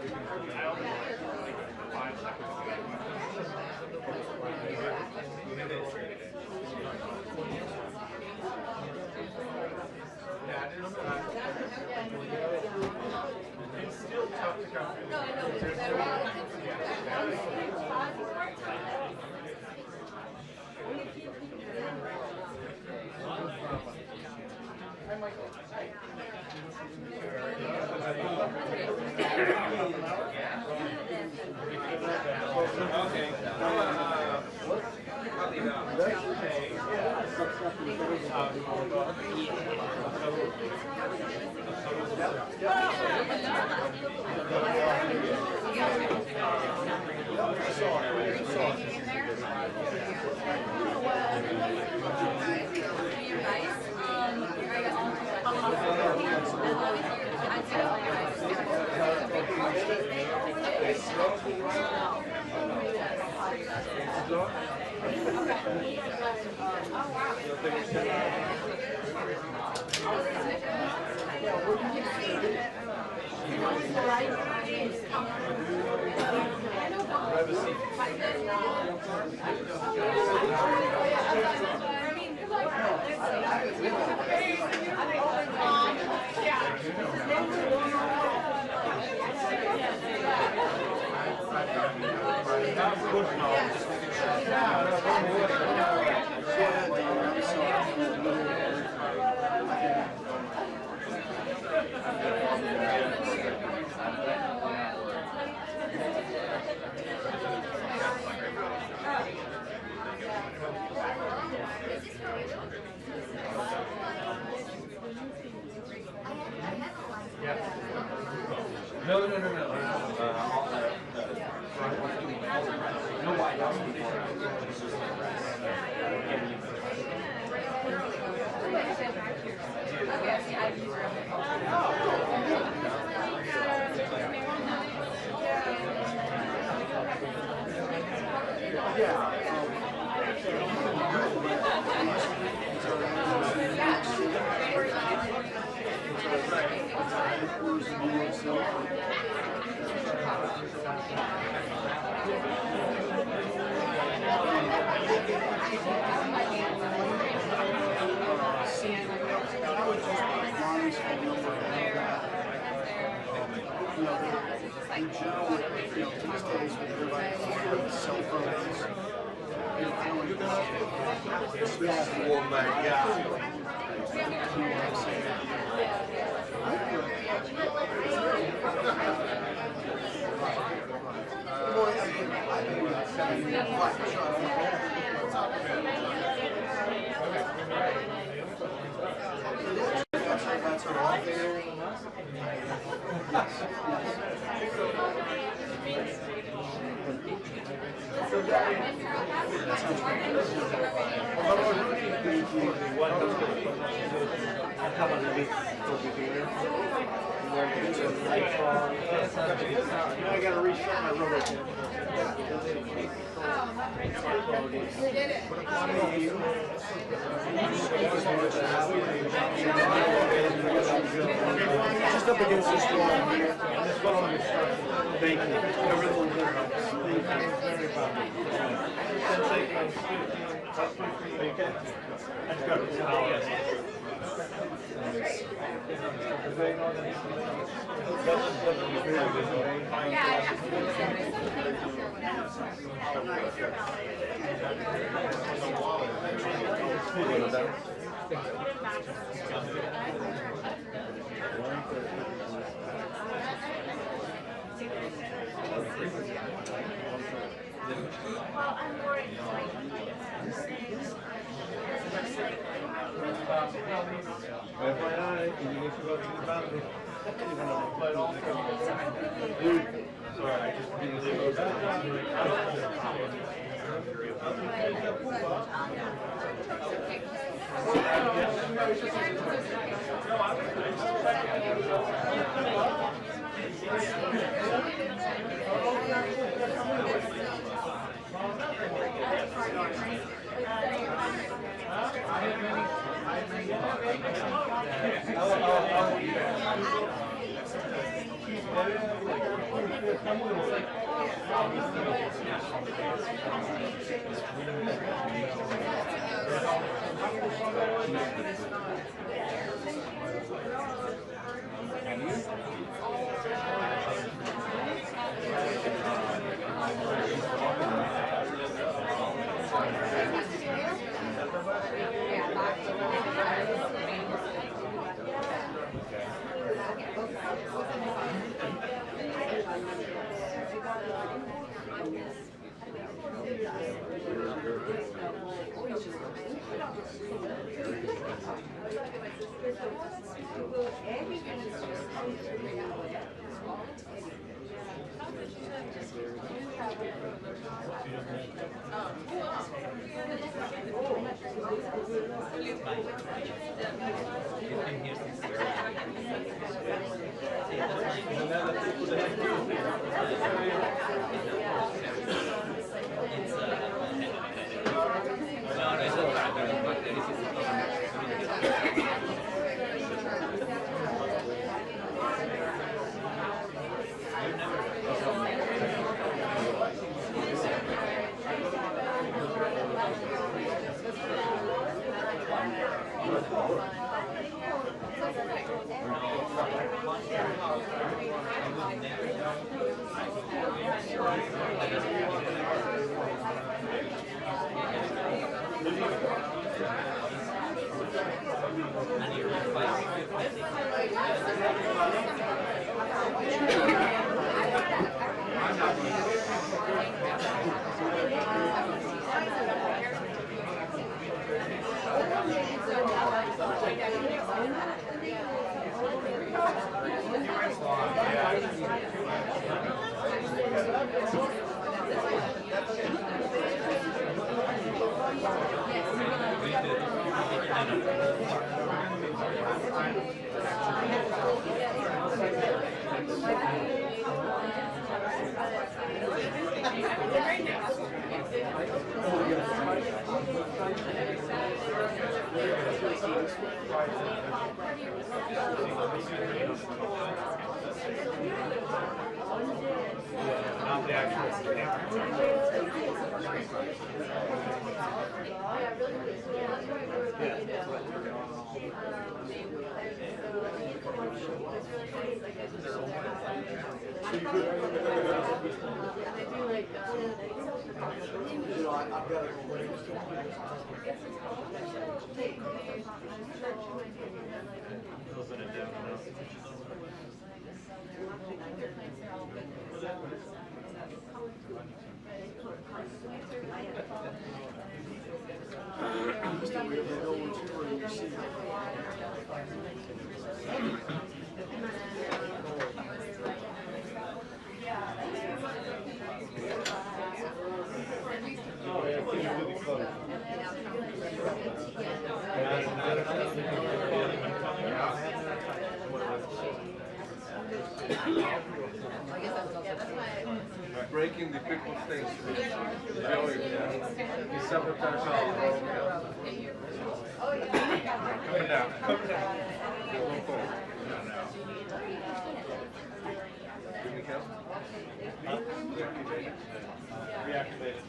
It's still tough to come through. I gotta restart my roller. Just up against this wall here. Thank you. Well, I'm worried. Sorry, I just didn't leave Not the Breaking the people's things. Joey, he sabotaged all. Coming down. Coming down. Did we count? Reactivated.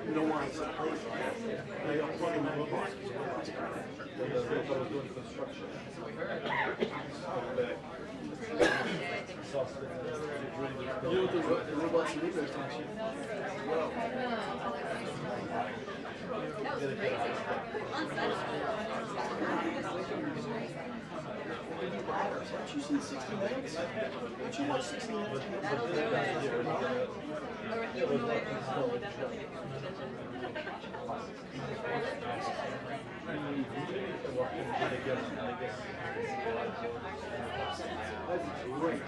No one's. They are plugging the box. They were doing construction. You know the robots in there, don't you? That was Aren't you seeing 60 minutes? Don't you watch 60 minutes? That's great.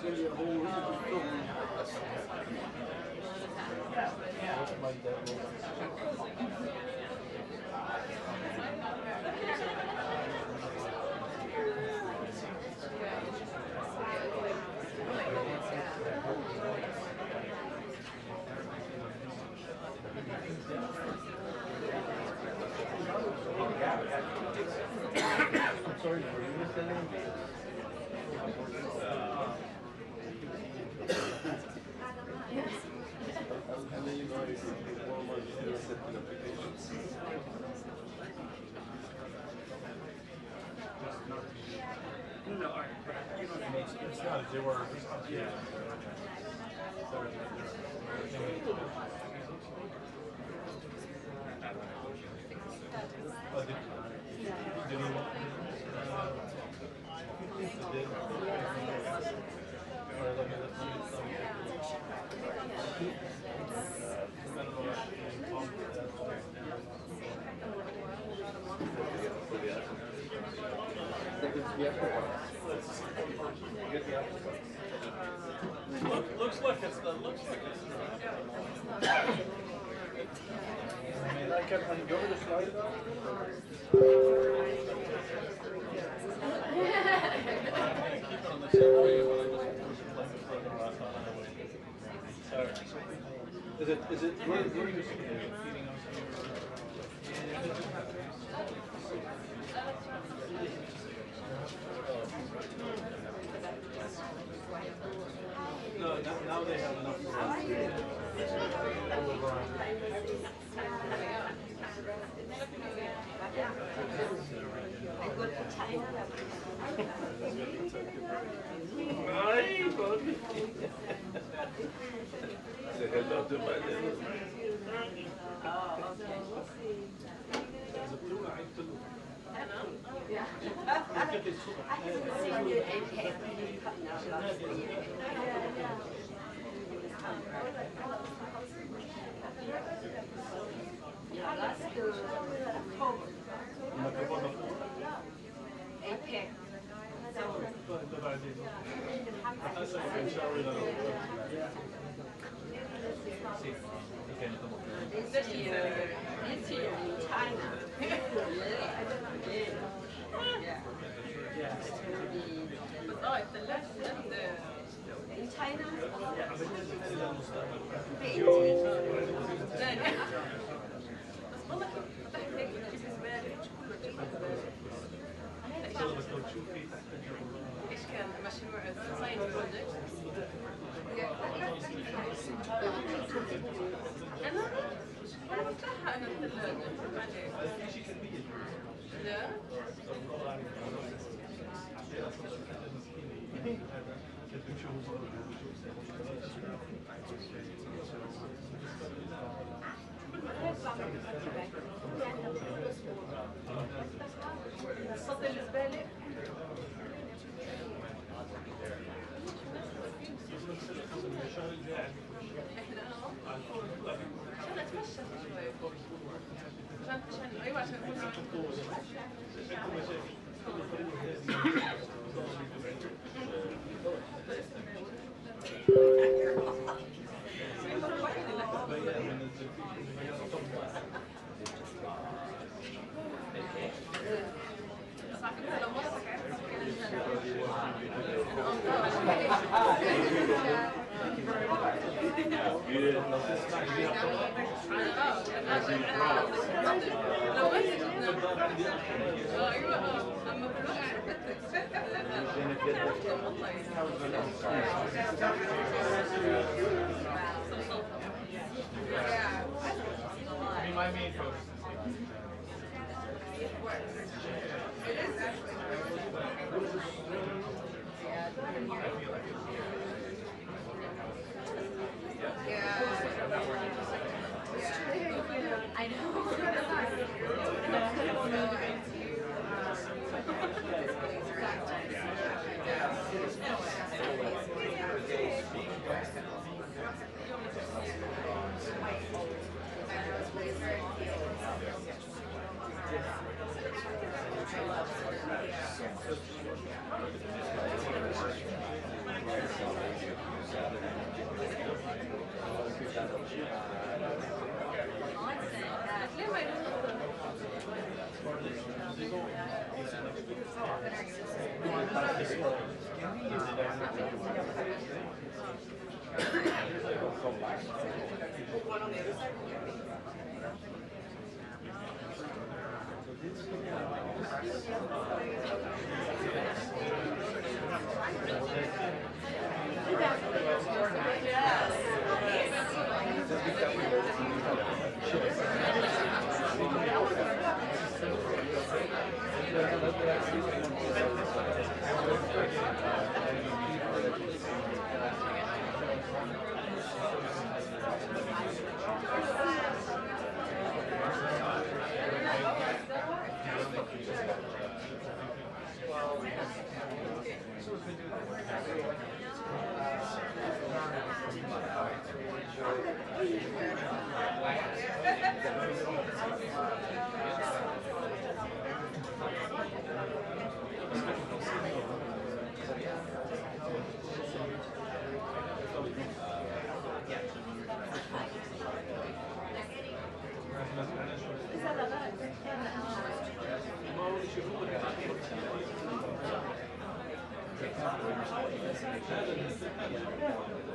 Send you a whole week of filming. And then you know if you want more, you do set an application. No, all right, but you know what I mean? It's not a door. Yeah. Oh, did he want? Looks like it's the Can you go to the slide though? Keep on the same way, but I just is it where are you feeding us No, now they have enough for us. I go to China. Say hello to my little. Yeah. I haven't seen you in APEC when you come now last year. Yeah, last October. APEC. This year in China. Yeah. In China? ايش كان مشروع الساين بروجكت؟ انا بفتحها انا الثلاجة لا صوت الزبالة عشان اتمشى شوي عشان ايوه عشان اكون My main focus I know.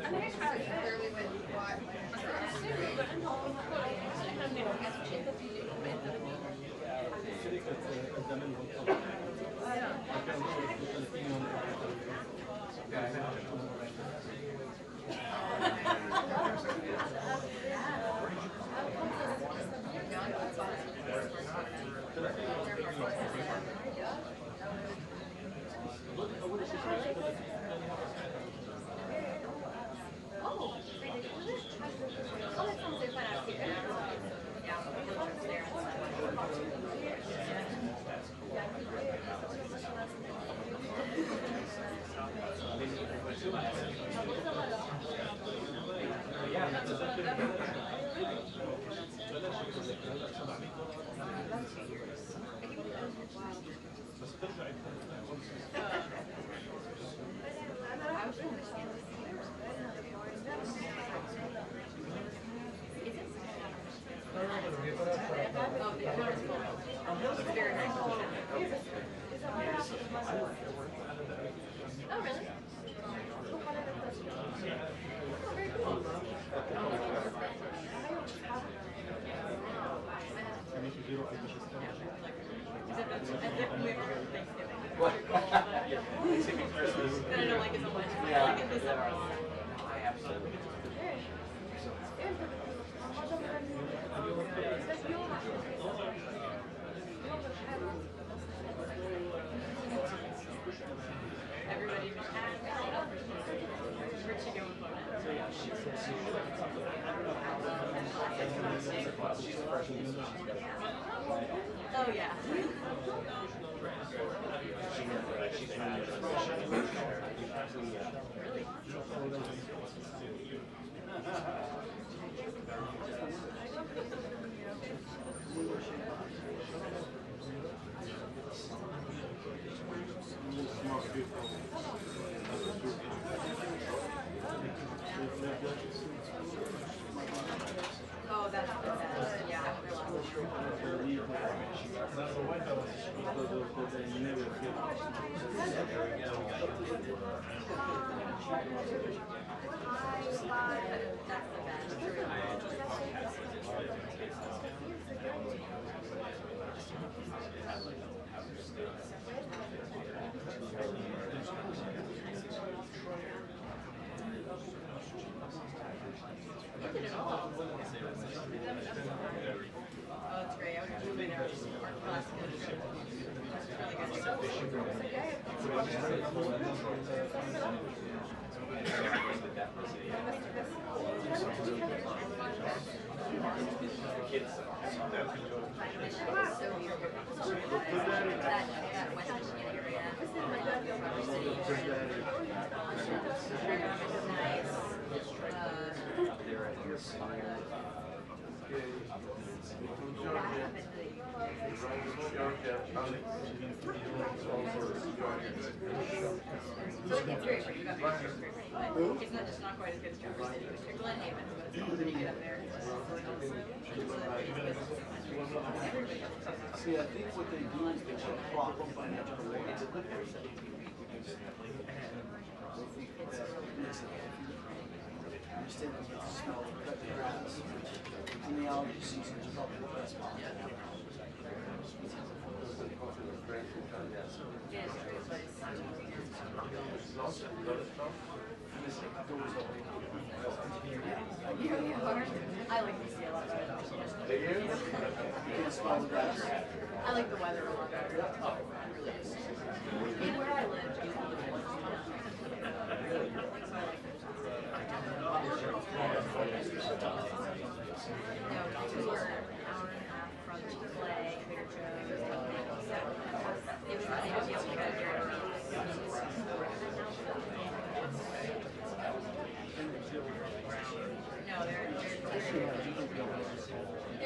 أنا هيك حاسة إنه إحنا بنحكي أنت في أنت الشركة قدم لهم طلب. كانوا 30 يوم. Oh, really? That I don't like it so much. I like it this summer a lot. I absolutely. Everybody just where'd she go with Mona? Oh yeah. Oh, that's the best. Yeah, after last That's the You did it all. Oh, it's great. I was doing our class. That West Michigan area. So it's very pretty. You got pictures, very pretty. But it's not just not quite as good as Traverse City, but Glen Haven, but it's pretty good up there. See, I think what they do is they put a prop on financial rewards. Understand that the smell of cut grass. In the allergy season, it's probably the best spot. I like to see a lot better. You can smell the grass. I like the weather a lot better. And where I live, we were an hour and a half from Chick-fil-A, Trader Joe's. It was funny to be able to go here. No, they're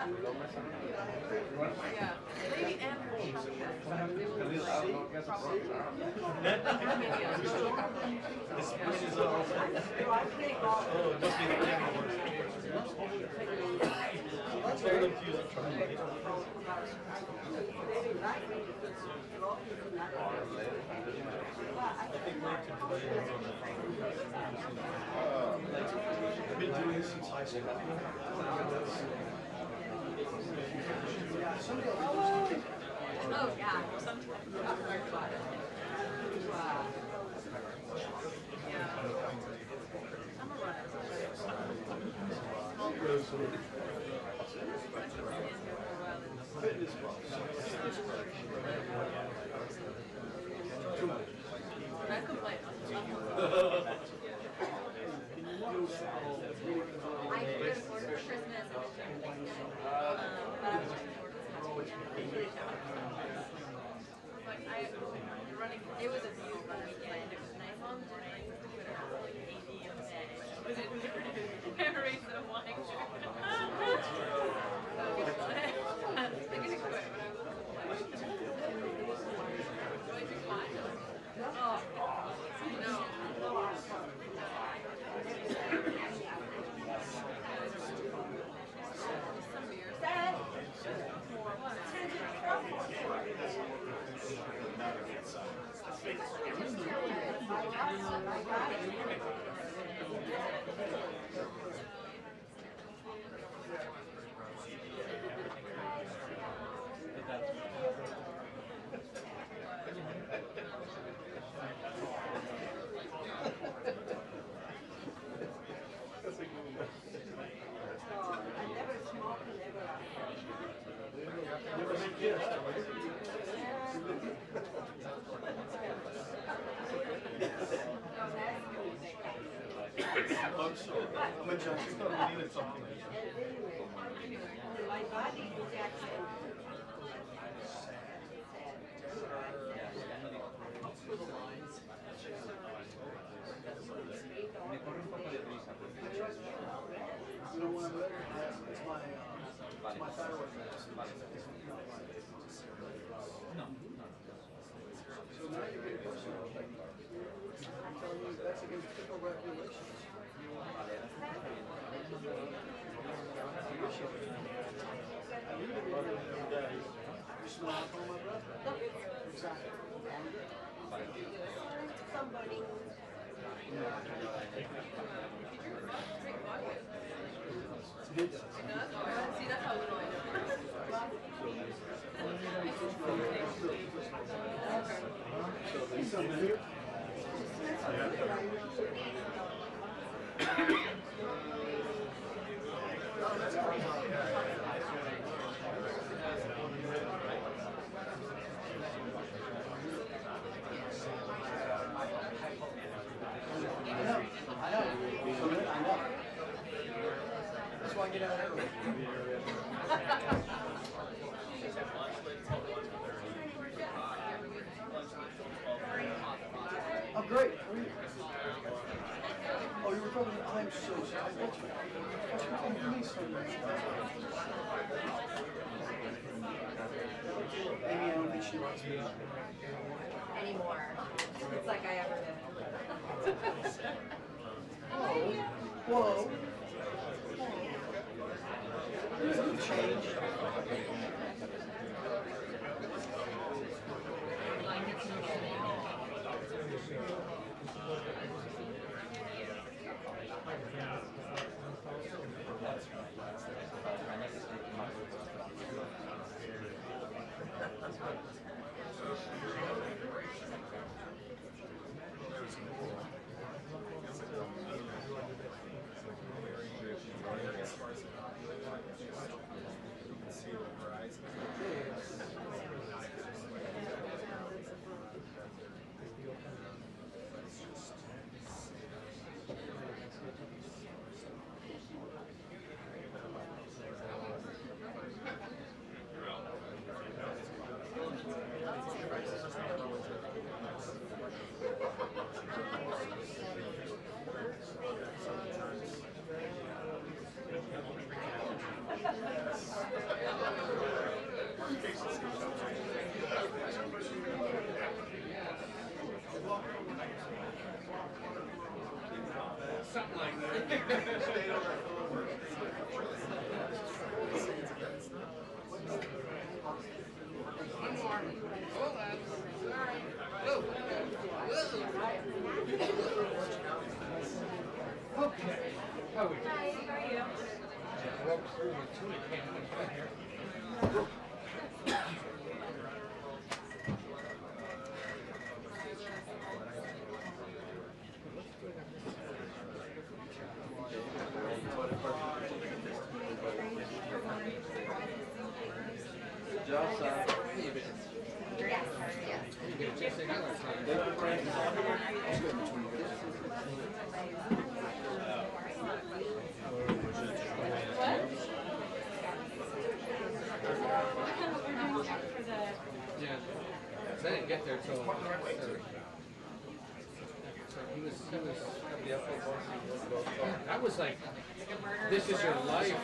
Yeah. Maybe and This is oh, it must be the camera works. It's very confusing trying to I think Mike took the videos on I've been doing this since high school. oh yeah. Sometimes. Yeah. I'm a runner. Fitness clubs. I complain. I go to Florida for Christmas and but I'm looking forward to running. It was a beautiful weekend. It was nice long morning. We put around like 80 a day. Was it never race that I'm wanting to? So good to play. I could quit, but I will play. Do I do fine? Oh, no. Some beers. Dad! More what? I'm sorry. When John, she thought we needed something. My body is actually You know what I'm ready? It's my thyroid medicine. No. So now you're getting personal. I'm telling you, that's against typical regulations. You smell like home, my brother? Exactly. somebody. See, that's how little I know. I know. That's why I get out early. Oh, great. Oh, you were talking about, I'm so sorry. What's your name? Amy, I don't think she likes me. Anymore. It's like I ever did. Whoa. Whoa. Change. Something like that. One more. Hold on. Sorry. Whoa. Whoa. Okay. How are we? Hi, how are you? Walk through the tuna can right here. Good job, son. Yeah. I didn't get there till he was I was like, this is your life.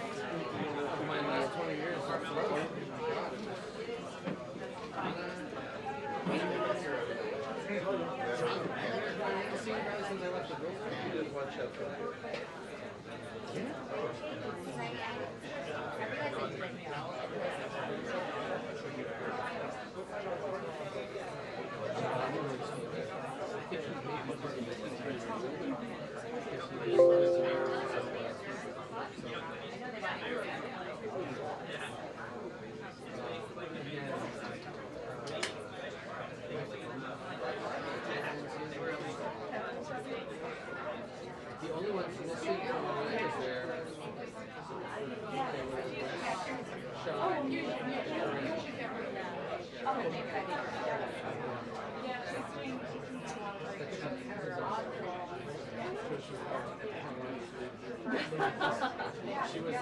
For my last 20 years. I've seen guys since I left the girlfriend. He did one show. The only ones missing from the line is there. She was.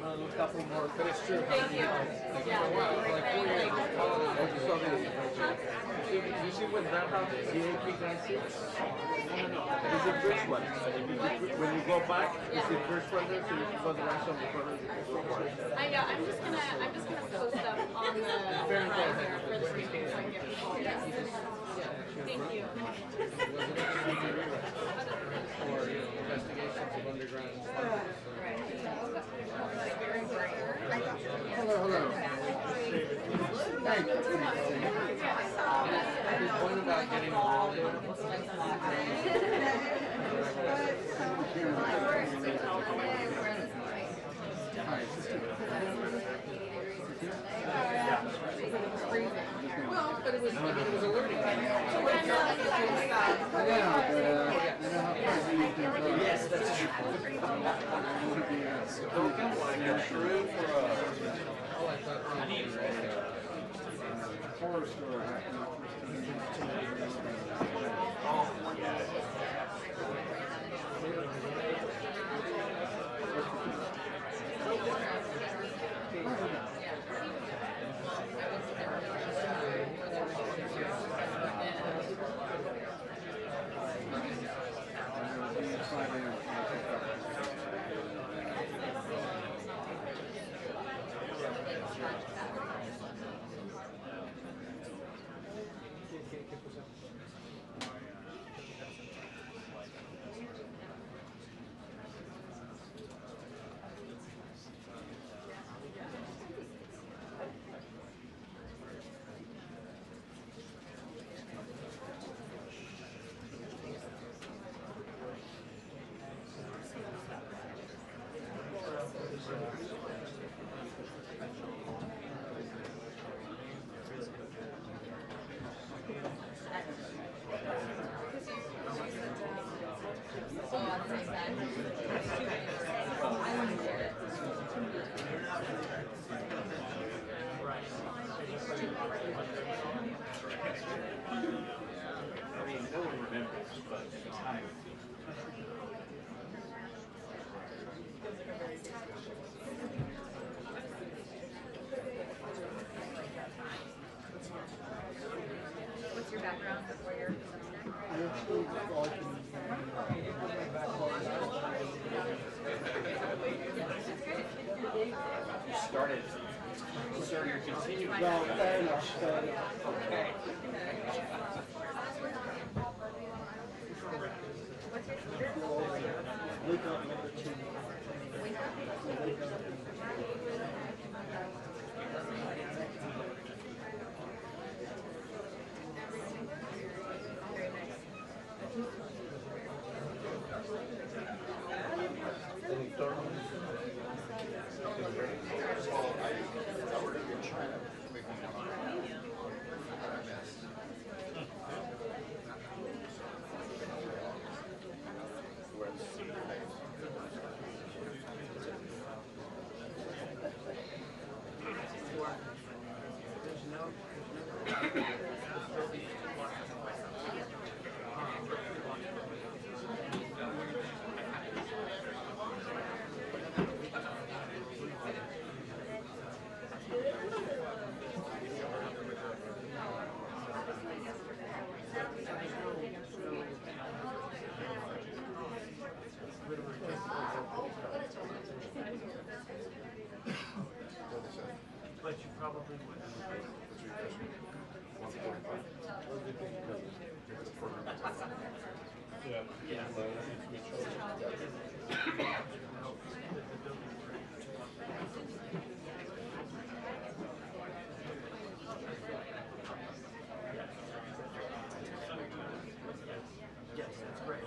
A couple more. But it's true. Thank you. For a while, for like 4 years. You see when Grandpa GAP dancing? It's the first one. When you go back, it's the first one there, so you can go the rest of the front of the I know. I'm just gonna post them on the browser for the meeting so I can get people. Yes. Thank you. Or, investigations of underground. Hello. His point about getting involved well, but it was a learning Yes, that's true. Don't come like a shrew for horror story. I mean, no one remembers, but at the time. What's your background before your You started, sir, you're continuing. No, fair enough, fair enough. Okay. Wake up number 2. Any tournaments? But you probably would. Yeah. Yes, that's great.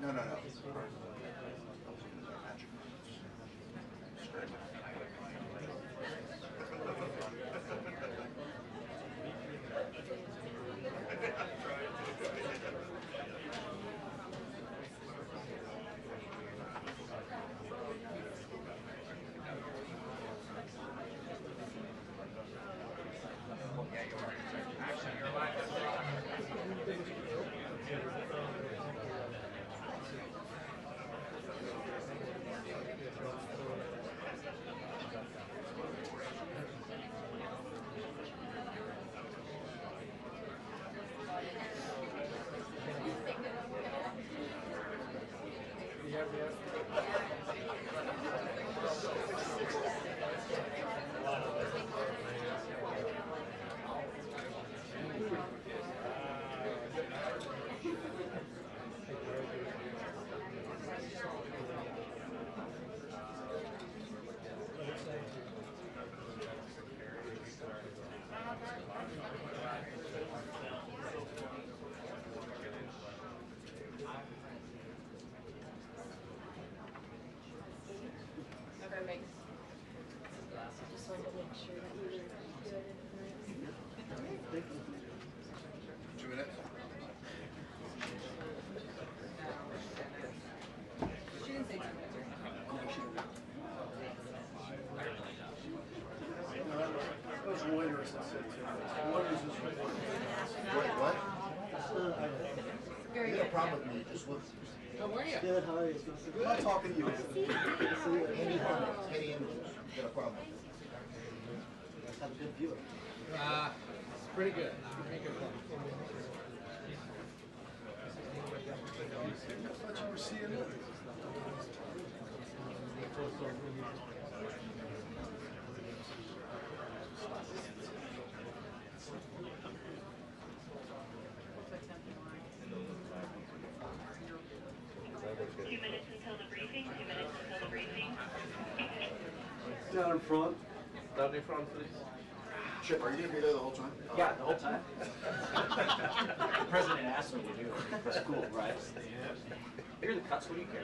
No, no, no. Just wanted to make sure that you were good. 2 minutes? She didn't say 2 minutes. That was Reuters that said Reuters is Wait, what? Very You got a good. problem with me, just look. How are you? Good, how are you? I'm not talking to you. Any comments, any images, you got a problem. Have a good view. It's pretty good. Make it fun. I thought you were CNN. Down in front. Down in front, please. Chip, are you gonna be there the whole time? Yeah, the whole time. The president asked me to do it. It's cool, right? Here are the cuts, what do you care?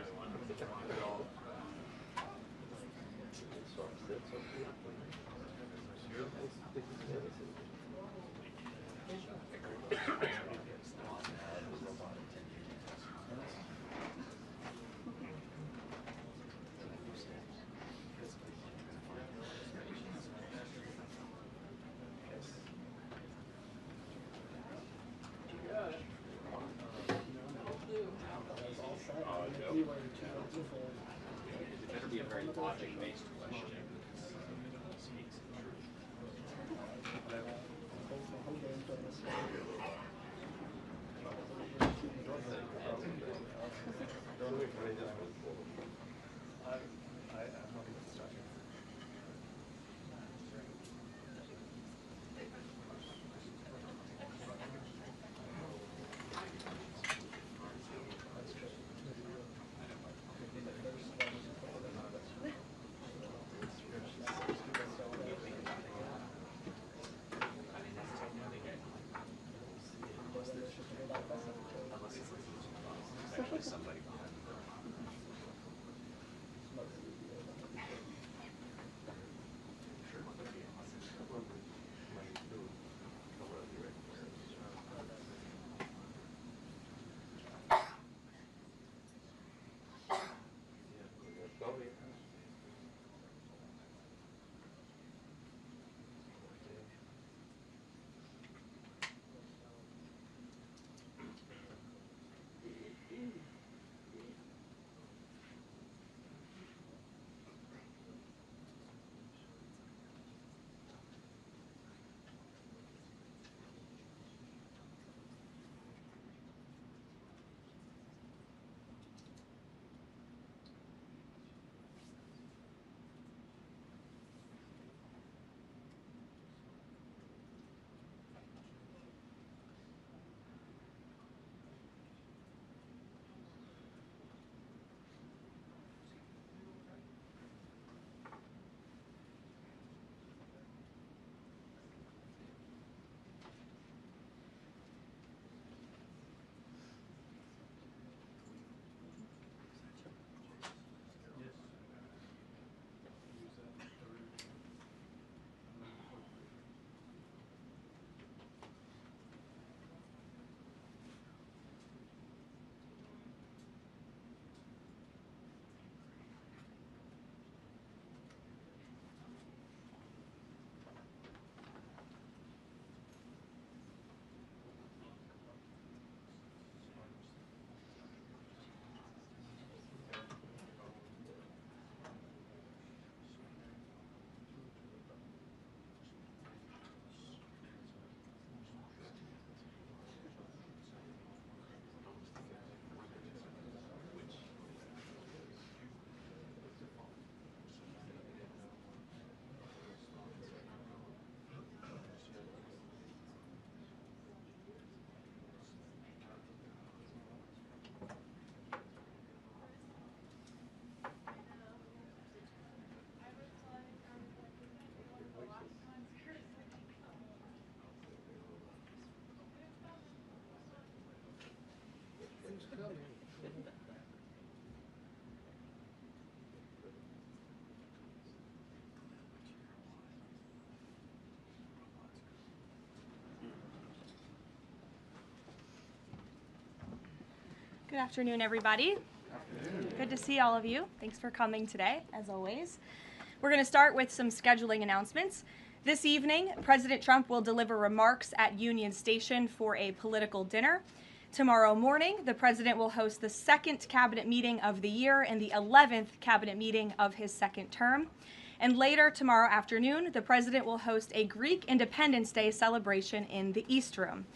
logic-based question speaks the truth. Actually, somebody behind the curtain. Good afternoon, everybody. Good to see all of you. Thanks for coming today, as always. We're going to start with some scheduling announcements. This evening, President Trump will deliver remarks at Union Station for a political dinner. Tomorrow morning, the president will host the second cabinet meeting of the year and the 11th cabinet meeting of his second term. And later tomorrow afternoon, the president will host a Greek Independence Day celebration in the East Room.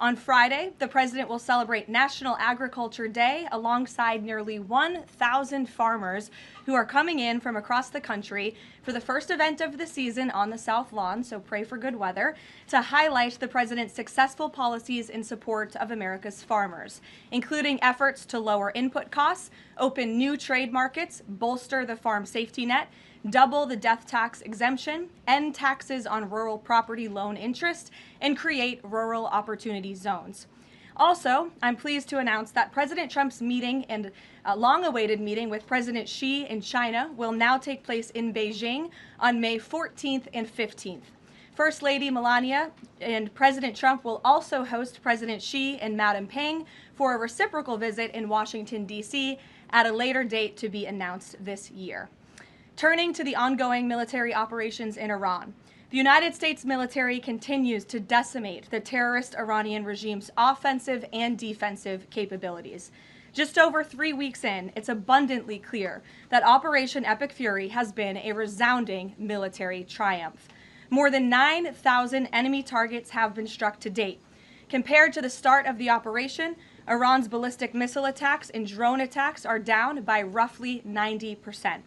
On Friday, the president will celebrate National Agriculture Day alongside nearly 1,000 farmers who are coming in from across the country for the first event of the season on the South Lawn, so pray for good weather, to highlight the president's successful policies in support of America's farmers, including efforts to lower input costs, open new trade markets, bolster the farm safety net, double the death tax exemption, end taxes on rural property loan interest, and create rural opportunity zones. Also, I'm pleased to announce that President Trump's meeting and long-awaited meeting with President Xi in China will now take place in Beijing on May 14th and 15th. First Lady Melania and President Trump will also host President Xi and Madam Peng for a reciprocal visit in Washington, D.C. at a later date to be announced this year. Turning to the ongoing military operations in Iran, The United States military continues to decimate the terrorist Iranian regime's offensive and defensive capabilities. Just over 3 weeks in, it's abundantly clear that Operation Epic Fury has been a resounding military triumph. More than 9,000 enemy targets have been struck to date. Compared to the start of the operation, Iran's ballistic missile attacks and drone attacks are down by roughly 90%.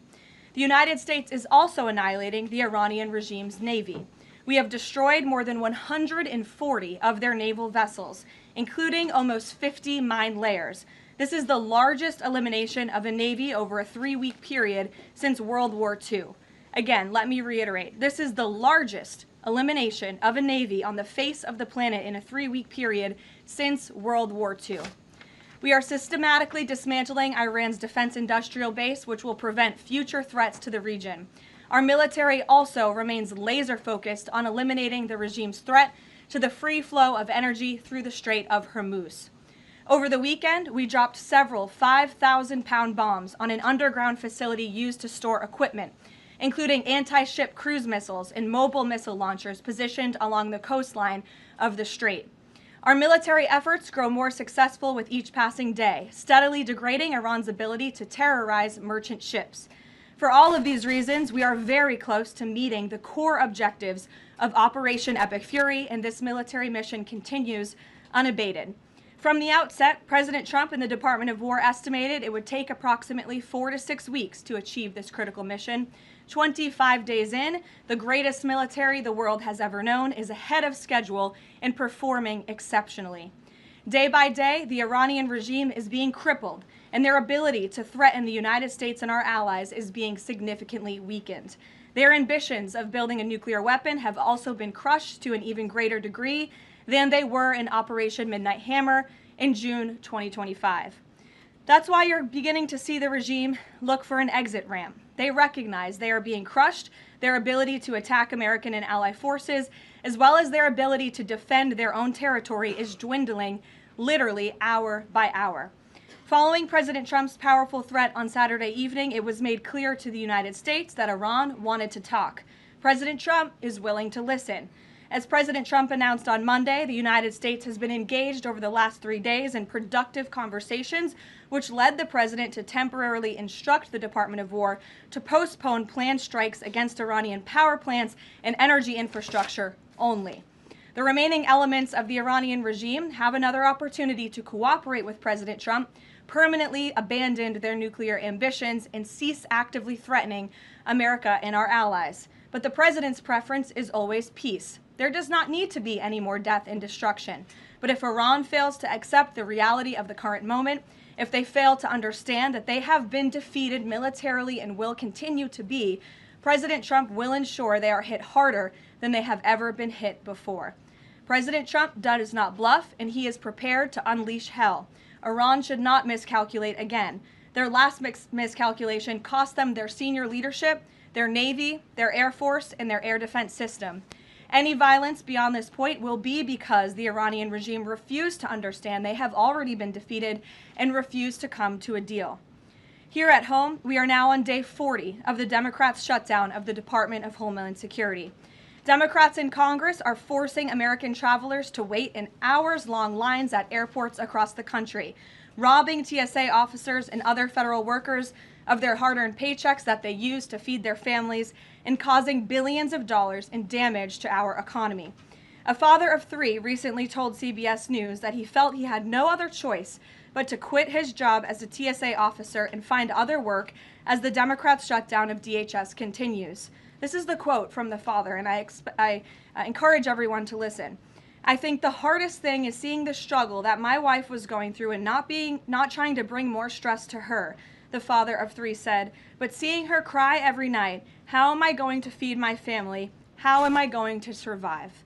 The United States is also annihilating the Iranian regime's navy. We have destroyed more than 140 of their naval vessels, including almost 50 mine layers. This is the largest elimination of a navy over a 3-week period since World War II. Again, let me reiterate, this is the largest elimination of a navy on the face of the planet in a 3-week period since World War II. We are systematically dismantling Iran's defense industrial base, which will prevent future threats to the region. Our military also remains laser focused on eliminating the regime's threat to the free flow of energy through the Strait of Hormuz. Over the weekend, we dropped several 5,000-pound bombs on an underground facility used to store equipment, including anti-ship cruise missiles and mobile missile launchers positioned along the coastline of the strait. Our military efforts grow more successful with each passing day, steadily degrading Iran's ability to terrorize merchant ships. For all of these reasons, we are very close to meeting the core objectives of Operation Epic Fury, and this military mission continues unabated. From the outset, President Trump and the Department of War estimated it would take approximately 4 to 6 weeks to achieve this critical mission. 25 days in, the greatest military the world has ever known is ahead of schedule and performing exceptionally. Day by day, the Iranian regime is being crippled, and their ability to threaten the United States and our allies is being significantly weakened. Their ambitions of building a nuclear weapon have also been crushed to an even greater degree than they were in Operation Midnight Hammer in June 2025. That's why you're beginning to see the regime look for an exit ramp. They recognize they are being crushed, their ability to attack American and ally forces, as well as their ability to defend their own territory is dwindling literally hour by hour. Following President Trump's powerful threat on Saturday evening, it was made clear to the United States that Iran wanted to talk. President Trump is willing to listen. As President Trump announced on Monday, the United States has been engaged over the last 3 days in productive conversations, which led the president to temporarily instruct the Department of War to postpone planned strikes against Iranian power plants and energy infrastructure only. The remaining elements of the Iranian regime have another opportunity to cooperate with President Trump, permanently abandon their nuclear ambitions, and cease actively threatening America and our allies. But the president's preference is always peace. There does not need to be any more death and destruction. But if Iran fails to accept the reality of the current moment, if they fail to understand that they have been defeated militarily and will continue to be, President Trump will ensure they are hit harder than they have ever been hit before. President Trump does not bluff, and he is prepared to unleash hell. Iran should not miscalculate again. Their last miscalculation cost them their senior leadership, their Navy, their Air Force, and their air defense system. Any violence beyond this point will be because the Iranian regime refused to understand they have already been defeated and refused to come to a deal. Here at home, we are now on day 40 of the Democrats' shutdown of the Department of Homeland Security. Democrats in Congress are forcing American travelers to wait in hours-long lines at airports across the country, robbing TSA officers and other federal workers of their hard-earned paychecks that they use to feed their families, and causing billions of dollars in damage to our economy. A father of 3 recently told CBS News that he felt he had no other choice but to quit his job as a TSA officer and find other work as the Democrats' shutdown of DHS continues. This is the quote from the father, and I encourage everyone to listen. "I think the hardest thing is seeing the struggle that my wife was going through and not trying to bring more stress to her," the father of 3 said, "but seeing her cry every night, how am I going to feed my family? How am I going to survive?"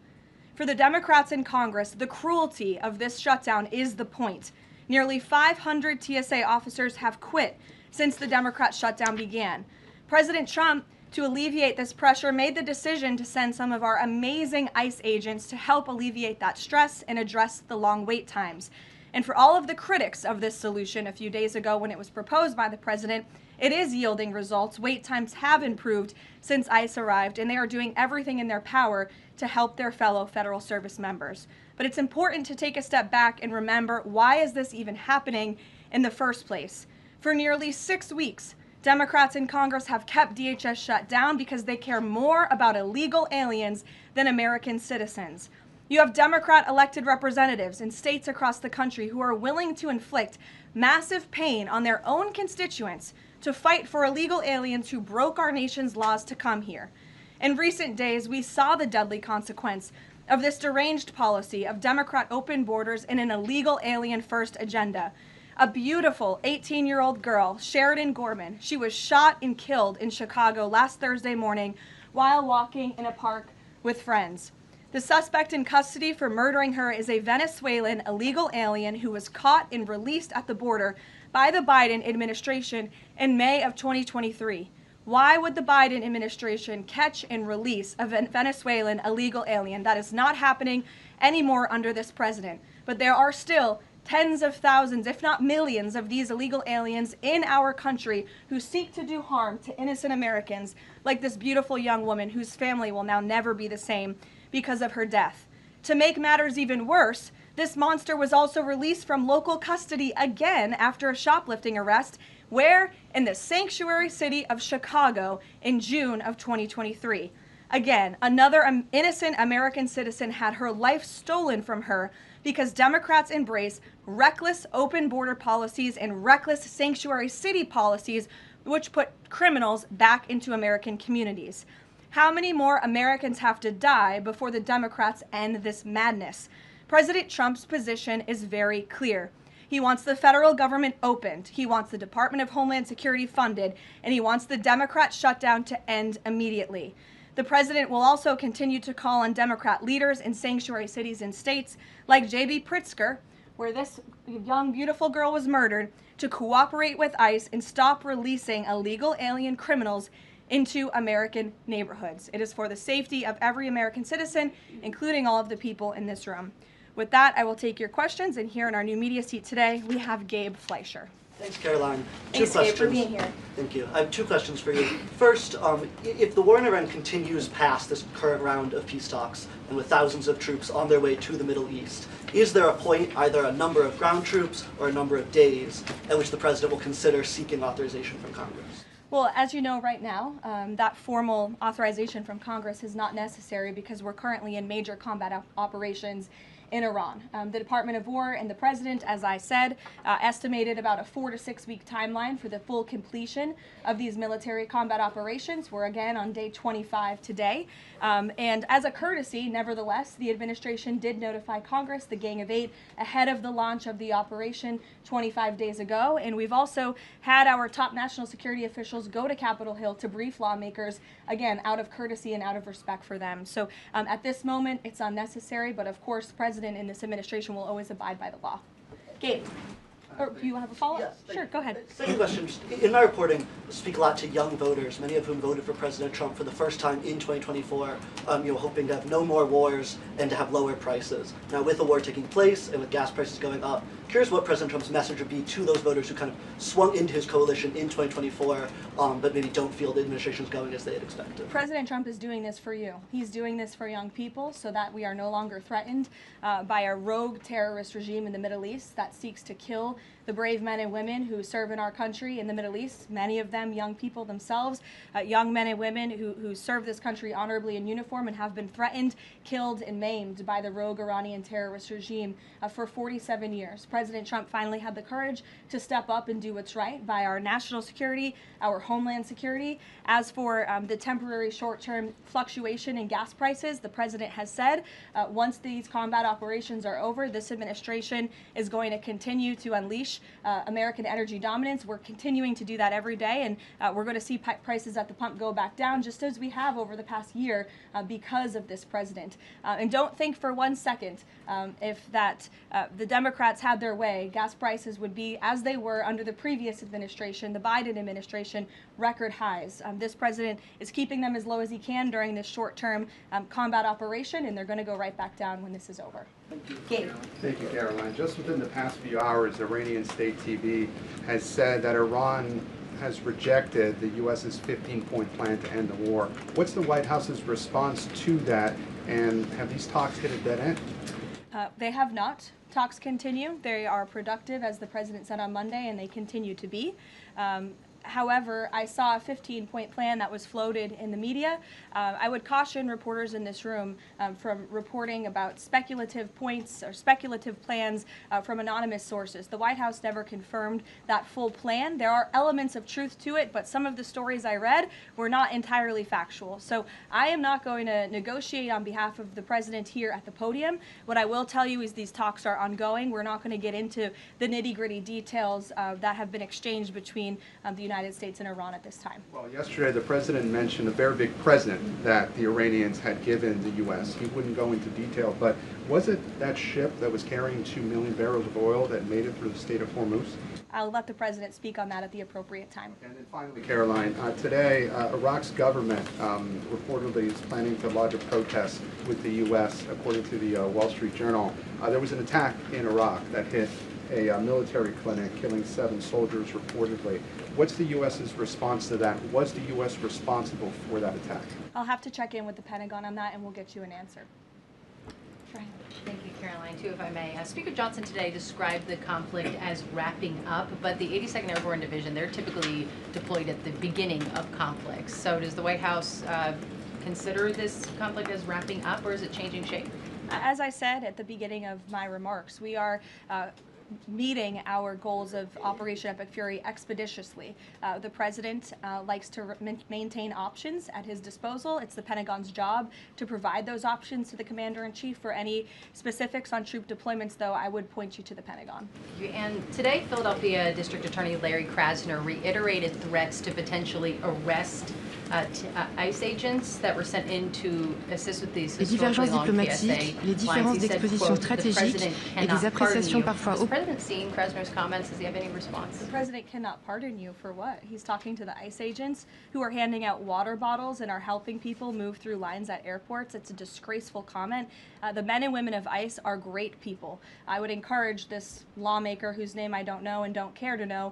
For the Democrats in Congress, the cruelty of this shutdown is the point. Nearly 500 TSA officers have quit since the Democrat shutdown began. President Trump, to alleviate this pressure, made the decision to send some of our amazing ICE agents to help alleviate that stress and address the long wait times. And for all of the critics of this solution a few days ago when it was proposed by the president, it is yielding results. Wait times have improved since ICE arrived, and they are doing everything in their power to help their fellow federal service members. But it's important to take a step back and remember, why is this even happening in the first place? For nearly 6 weeks, Democrats in Congress have kept DHS shut down because they care more about illegal aliens than American citizens. You have Democrat elected representatives in states across the country who are willing to inflict massive pain on their own constituents to fight for illegal aliens who broke our nation's laws to come here. In recent days, we saw the deadly consequence of this deranged policy of Democrat open borders and an illegal alien-first agenda. A beautiful 18-year-old girl, Sheridan Gorman, she was shot and killed in Chicago last Thursday morning while walking in a park with friends. The suspect in custody for murdering her is a Venezuelan illegal alien who was caught and released at the border by the Biden administration in May of 2023. Why would the Biden administration catch and release a Venezuelan illegal alien? That is not happening anymore under this president. But there are still tens of thousands, if not millions, of these illegal aliens in our country who seek to do harm to innocent Americans, like this beautiful young woman whose family will now never be the same because of her death. To make matters even worse, this monster was also released from local custody again after a shoplifting arrest, where? In the sanctuary city of Chicago in June of 2023. Again, another innocent American citizen had her life stolen from her because Democrats embrace reckless open border policies and reckless sanctuary city policies, which put criminals back into American communities. How many more Americans have to die before the Democrats end this madness? President Trump's position is very clear. He wants the federal government opened, he wants the Department of Homeland Security funded, and he wants the Democrat shutdown to end immediately. The president will also continue to call on Democrat leaders in sanctuary cities and states like J.B. Pritzker, where this young, beautiful girl was murdered, to cooperate with ICE and stop releasing illegal alien criminals into American neighborhoods. It is for the safety of every American citizen, including all of the people in this room. With that, I will take your questions, and here in our new media seat today, we have Gabe Fleischer. Thanks, Karoline. Thanks, Gabe, for being here. Thank you. I have 2 questions for you. First, if the war in Iran continues past this current round of peace talks, and with thousands of troops on their way to the Middle East, is there a point, either a number of ground troops or a number of days, at which the president will consider seeking authorization from Congress? Well, as you know right now, that formal authorization from Congress is not necessary because we're currently in major combat operations in Iran. The Department of War and the President, as I said, estimated about a 4 to 6 week timeline for the full completion of these military combat operations. We're again on day 25 today. And as a courtesy, nevertheless, the administration did notify Congress, the Gang of Eight, ahead of the launch of the operation 25 days ago. And we've also had our top national security officials go to Capitol Hill to brief lawmakers, again, out of courtesy and out of respect for them. So at this moment, it's unnecessary, but of course, the President in this administration will always abide by the law. Gabe, or do you have a follow-up? Yes, sure, go ahead. Second question. In my reporting, I speak a lot to young voters, many of whom voted for President Trump for the first time in 2024, hoping to have no more wars and to have lower prices. Now, with the war taking place and with gas prices going up, curious what President Trump's message would be to those voters who kind of swung into his coalition in 2024, but maybe don't feel the administration is going as they had expected. President Trump is doing this for you. He's doing this for young people so that we are no longer threatened by a rogue terrorist regime in the Middle East that seeks to kill the brave men and women who serve in our country in the Middle East, many of them young people themselves, young men and women who serve this country honorably in uniform and have been threatened, killed, and maimed by the rogue Iranian terrorist regime for 47 years. President Trump finally had the courage to step up and do what's right by our national security, our homeland security. As for the temporary short-term fluctuation in gas prices, the president has said once these combat operations are over, this administration is going to continue to unleash American energy dominance. We're continuing to do that every day, and we're going to see prices at the pump go back down, just as we have over the past year because of this president. And don't think for 1 second if that the Democrats had their way, gas prices would be, as they were under the previous administration, the Biden administration, record highs. This president is keeping them as low as he can during this short-term combat operation, and they're going to go right back down when this is over. Gabe. Thank you, Caroline. Just within the past few hours, Iranian state TV has said that Iran has rejected the U.S.'s 15-point plan to end the war. What's the White House's response to that, and have these talks hit a dead end? They have not. Talks continue. They are productive, as the president said on Monday, and they continue to be. However, I saw a 15-point plan that was floated in the media. I would caution reporters in this room from reporting about speculative points or speculative plans from anonymous sources. The White House never confirmed that full plan. There are elements of truth to it, but some of the stories I read were not entirely factual. So I am not going to negotiate on behalf of the president here at the podium. What I will tell you is these talks are ongoing. We're not going to get into the nitty-gritty details that have been exchanged between the United States and Iran at this time. Well, yesterday the president mentioned a very big present that the Iranians had given the U.S. He wouldn't go into detail, but was it that ship that was carrying 2 million barrels of oil that made it through the state of Hormuz? I'll let the president speak on that at the appropriate time. And then finally, Caroline, today Iraq's government reportedly is planning to lodge a protest with the U.S. According to the Wall Street Journal. There was an attack in Iraq that hit a military clinic, killing 7 soldiers reportedly. What's the U.S.'s response to that? Was the U.S. responsible for that attack? I'll have to check in with the Pentagon on that, and we'll get you an answer. Thank you, Caroline, too, if I may. Speaker Johnson today described the conflict as wrapping up, but the 82nd Airborne Division, they're typically deployed at the beginning of conflicts. So does the White House consider this conflict as wrapping up, or is it changing shape? As I said at the beginning of my remarks, we are meeting our goals of Operation Epic Fury expeditiously. The president likes to maintain options at his disposal. It's the Pentagon's job to provide those options to the commander-in-chief. For any specifics on troop deployments, though, I would point you to the Pentagon. And today, Philadelphia District Attorney Larry Krasner reiterated threats to potentially arrest ICE agents that were sent in to assist with these historically long PSA les différences d'exposition stratégique et des appréciations parfois. Has the president seen Krasner's comments? Does he have any response? The president cannot pardon you for what? He's talking to the ICE agents who are handing out water bottles and are helping people move through lines at airports. It's a disgraceful comment. The men and women of ICE are great people. I would encourage this lawmaker, whose name I don't know and don't care to know,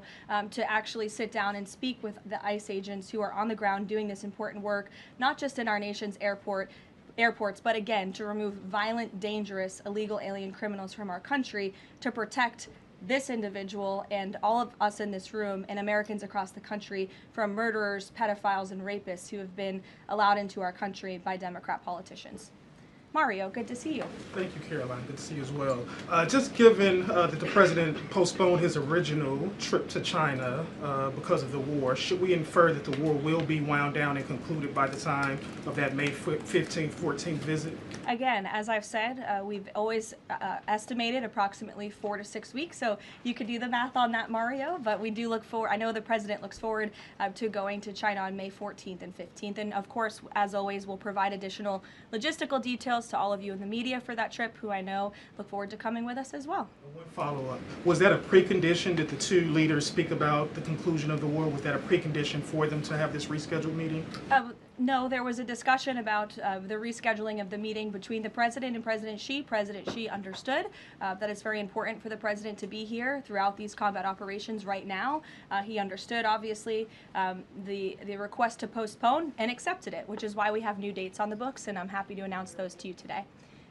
to actually sit down and speak with the ICE agents who are on the ground doing this important work, not just in our nation's airports, but again, to remove violent, dangerous, illegal alien criminals from our country, to protect this individual and all of us in this room and Americans across the country from murderers, pedophiles, and rapists who have been allowed into our country by Democrat politicians. Mario, good to see you. Thank you, Caroline. Good to see you as well. Just given that the president postponed his original trip to China because of the war, should we infer that the war will be wound down and concluded by the time of that May 15th, 14th visit? Again, as I've said, we've always estimated approximately 4 to 6 weeks, so you could do the math on that, Mario, but we do look forward, I know the president looks forward to going to China on May 14th and 15th, and of course, as always, we'll provide additional logistical details to all of you in the media for that trip, who I know look forward to coming with us as well. One follow-up. Was that a precondition? Did the two leaders speak about the conclusion of the war? Was that a precondition for them to have this rescheduled meeting? No, there was a discussion about the rescheduling of the meeting between the president and President Xi. President Xi understood that it's very important for the president to be here throughout these combat operations right now. He understood, obviously, the request to postpone and accepted it, which is why we have new dates on the books, and I'm happy to announce those to you today.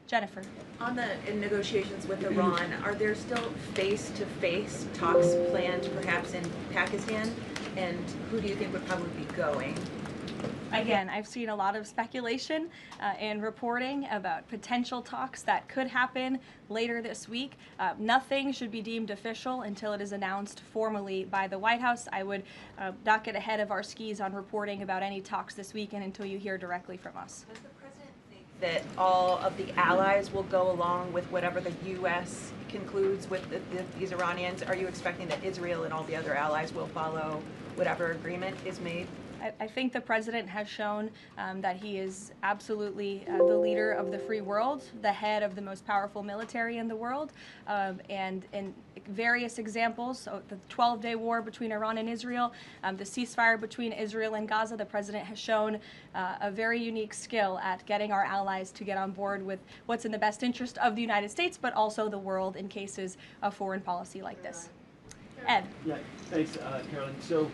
Jennifer. In negotiations with Iran, are there still face-to-face talks planned perhaps in Pakistan? And who do you think would probably be going? Again, I've seen a lot of speculation and reporting about potential talks that could happen later this week. Nothing should be deemed official until it is announced formally by the White House. I would not get ahead of our skis on reporting about any talks this weekend until you hear directly from us. Does the president think that all of the allies will go along with whatever the U.S. concludes with these Iranians? Are you expecting that Israel and all the other allies will follow whatever agreement is made? I think the president has shown that he is absolutely the leader of the free world, the head of the most powerful military in the world, and in various examples, so the 12-day war between Iran and Israel, the ceasefire between Israel and Gaza, the president has shown a very unique skill at getting our allies to get on board with what's in the best interest of the United States, but also the world in cases of foreign policy like this. Ed. Yeah, thanks, Karoline. So,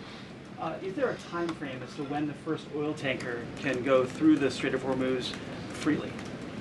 is there a time frame as to when the first oil tanker can go through the Strait of Hormuz freely?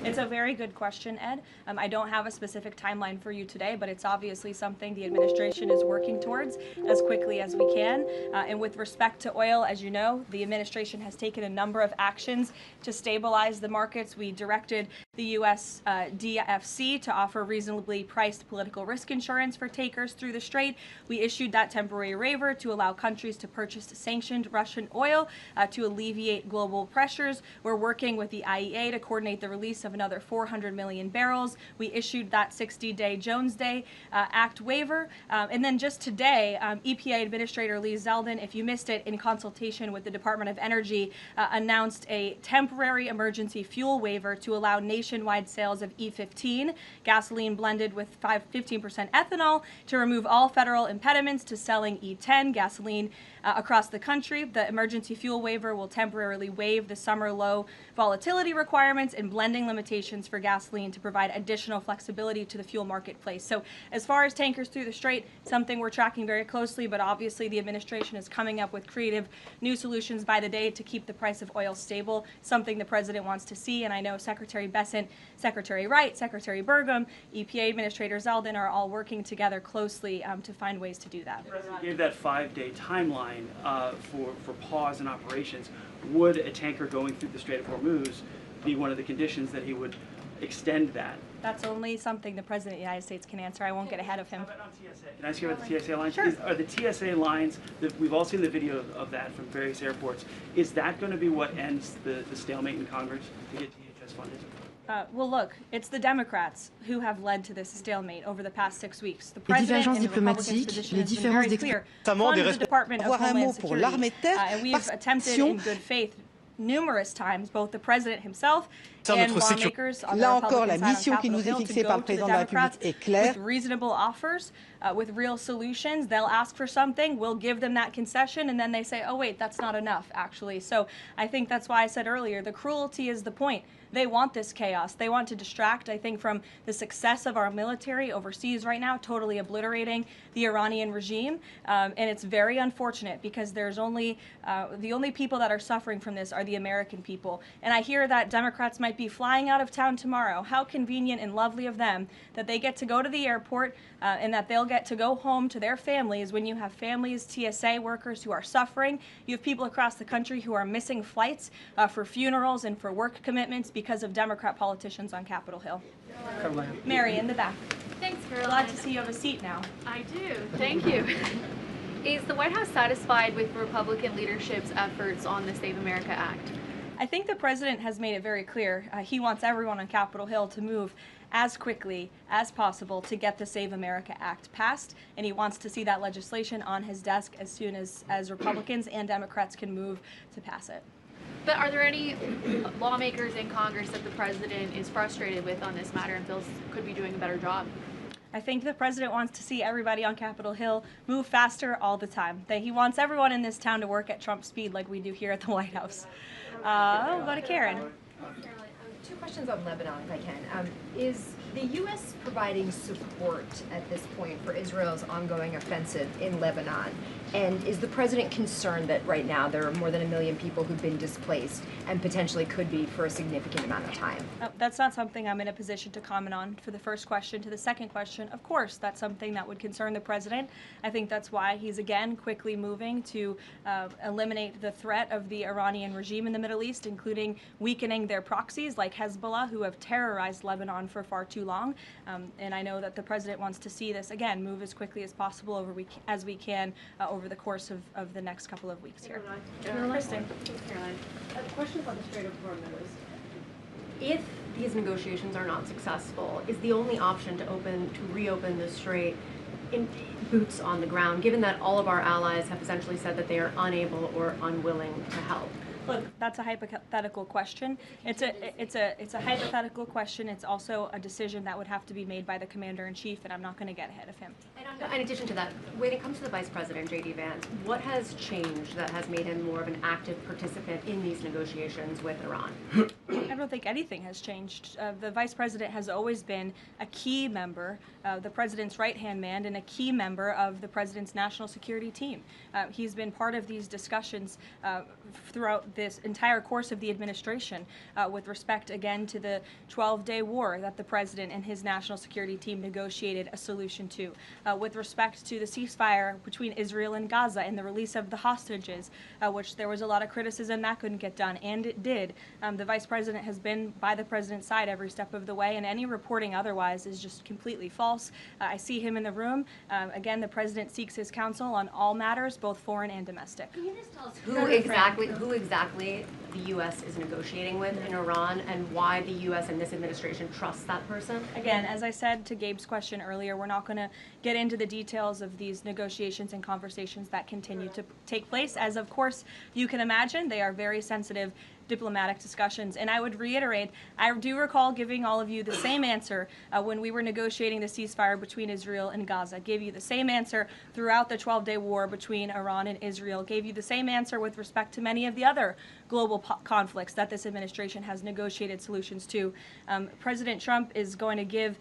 It's a very good question, Ed. I don't have a specific timeline for you today, but it's obviously something the administration is working towards as quickly as we can. And with respect to oil, as you know, the administration has taken a number of actions to stabilize the markets. We directed the U.S. DFC to offer reasonably priced political risk insurance for takers through the strait. We issued that temporary waiver to allow countries to purchase sanctioned Russian oil to alleviate global pressures. We're working with the IEA to coordinate the release of another 400 million barrels. We issued that 60-day Jones Day Act waiver. And then just today, EPA Administrator Lee Zeldin, if you missed it, in consultation with the Department of Energy, announced a temporary emergency fuel waiver to allow nationwide sales of E15, gasoline blended with 15% ethanol, to remove all federal impediments to selling E10 gasoline across the country. The emergency fuel waiver will temporarily waive the summer low volatility requirements and blending limitations for gasoline to provide additional flexibility to the fuel marketplace. So as far as tankers through the strait, something we're tracking very closely, but obviously the administration is coming up with creative new solutions by the day to keep the price of oil stable, something the president wants to see. And I know Secretary Bessent, Secretary Wright, Secretary Burgum, EPA Administrator Zeldin are all working together closely to find ways to do that. The president gave that 5-day timeline for pause in operations. Would a tanker going through the Strait of Hormuz be one of the conditions that he would extend that? That's only something the President of the United States can answer. I won't get ahead of him. How about on TSA? Can I ask you about the TSA lines? Sure. Are the TSA lines, we've all seen the video of that from various airports, is that going to be what ends the stalemate in Congress to get DHS funded? Well, look, it's the Democrats who have led to this stalemate over the past 6 weeks. The Les President divergences and the Republicans' diplomatiques, position les has been différences very clear. Fund the Department of Homeland Security, and we've attempted in good faith numerous times, both the President himself and lawmakers on the Republican side on Capitol Hill, to go to the Democrats with reasonable offers, with real solutions. They'll ask for something, we'll give them that concession, and then they say, oh wait, that's not enough, actually. So I think that's why I said earlier, the cruelty is the point. They want this chaos. They want to distract, I think, from the success of our military overseas right now, totally obliterating the Iranian regime. And it's very unfortunate because there's only, the only people that are suffering from this are the American people. And I hear that Democrats might be flying out of town tomorrow. How convenient and lovely of them that they get to go to the airport and that they'll get to go home to their families when you have families, TSA workers who are suffering. You have people across the country who are missing flights for funerals and for work commitments because of Democrat politicians on Capitol Hill. Mary, in the back. Thanks, Caroline. Glad to see you have a seat now. I do. Thank you. Is the White House satisfied with Republican leadership's efforts on the Save America Act? I think the president has made it very clear. He wants everyone on Capitol Hill to move as quickly as possible to get the Save America Act passed, and he wants to see that legislation on his desk as soon as Republicans and Democrats can move to pass it. But are there any lawmakers in Congress that the president is frustrated with on this matter and feels could be doing a better job? I think the president wants to see everybody on Capitol Hill move faster all the time. That he wants everyone in this town to work at Trump speed like we do here at the White House. We'll go to Karen. Caroline, 2 questions on Lebanon, if I can. Is the U.S. providing support at this point for Israel's ongoing offensive in Lebanon? And is the president concerned that right now there are more than 1 million people who've been displaced and potentially could be for a significant amount of time? That's not something I'm in a position to comment on for the first question. To the second question, of course, that's something that would concern the president. I think that's why he's again quickly moving to eliminate the threat of the Iranian regime in the Middle East, including weakening their proxies like Hezbollah, who have terrorized Lebanon for far too long. And I know that the president wants to see this, again, move as quickly as possible as we can over the course of the next couple of weeks here. Kristen. Caroline, a question about the Strait of Hormuz. If these negotiations are not successful, is the only option to reopen the strait boots on the ground, given that all of our allies have essentially said that they are unable or unwilling to help? Look, that's a hypothetical question. It's a hypothetical question. It's also a decision that would have to be made by the commander-in-chief, and I'm not going to get ahead of him. And in addition to that, when it comes to the Vice President, J.D. Vance, what has changed that has made him more of an active participant in these negotiations with Iran? I don't think anything has changed. The Vice President has always been a key member, the President's right-hand man, and a key member of the President's national security team. He's been part of these discussions throughout this entire course of the administration with respect, again, to the 12-day war that the President and his national security team negotiated a solution to, with respect to the ceasefire between Israel and Gaza and the release of the hostages, which there was a lot of criticism that couldn't get done, and it did. The Vice President has been by the President's side every step of the way, and any reporting otherwise is just completely false. I see him in the room. Again, the President seeks his counsel on all matters, both foreign and domestic. Can you just tell us who exactly the U.S. is negotiating with in Iran, and why the U.S. and this administration trusts that person? Again, as I said to Gabe's question earlier, we're not going to get into the details of these negotiations and conversations that continue to take place. As of course you can imagine, they are very sensitive diplomatic discussions. And I would reiterate, I do recall giving all of you the same answer when we were negotiating the ceasefire between Israel and Gaza. Gave you the same answer throughout the 12-day war between Iran and Israel. Gave you the same answer with respect to many of the other global conflicts that this administration has negotiated solutions to. President Trump is going to give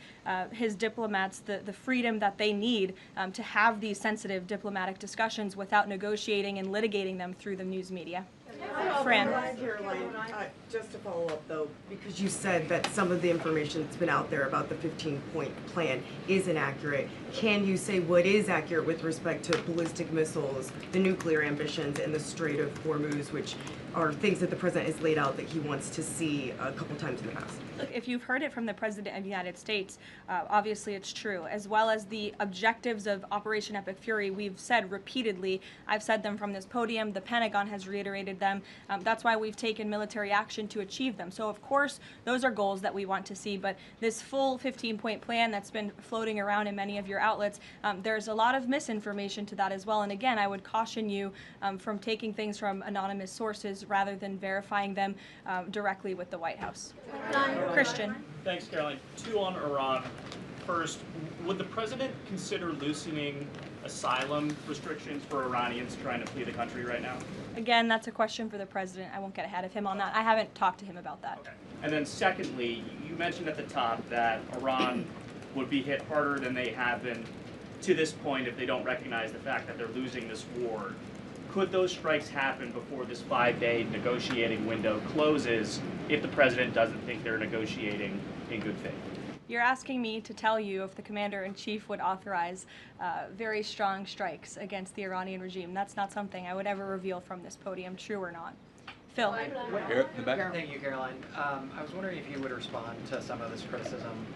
his diplomats the freedom that they need to have these sensitive diplomatic discussions without negotiating and litigating them through the news media. Fran. Caroline, just to follow up though, because you said that some of the information that's been out there about the 15-point plan is inaccurate, can you say what is accurate with respect to ballistic missiles, the nuclear ambitions, and the Strait of Hormuz, which are things that the President has laid out that he wants to see a couple times in the past? Look, if you've heard it from the President of the United States, obviously it's true, as well as the objectives of Operation Epic Fury. We've said repeatedly, I've said them from this podium, the Pentagon has reiterated them. That's why we've taken military action to achieve them. So of course, those are goals that we want to see, but this full 15-point plan that's been floating around in many of your outlets, there's a lot of misinformation to that as well. And again, I would caution you from taking things from anonymous sources rather than verifying them directly with the White House. Christian. Thanks, Caroline. Two on Iran. First, would the President consider loosening asylum restrictions for Iranians trying to flee the country right now? Again, that's a question for the President. I won't get ahead of him on that. I haven't talked to him about that. Okay. And then secondly, you mentioned at the top that Iran would be hit harder than they have been to this point if they don't recognize the fact that they're losing this war. Could those strikes happen before this 5-day negotiating window closes if the President doesn't think they're negotiating in good faith? You're asking me to tell you if the Commander-in-Chief would authorize very strong strikes against the Iranian regime. That's not something I would ever reveal from this podium, true or not. Phil. Here, in the back. Thank you, Caroline. I was wondering if you would respond to some of this criticism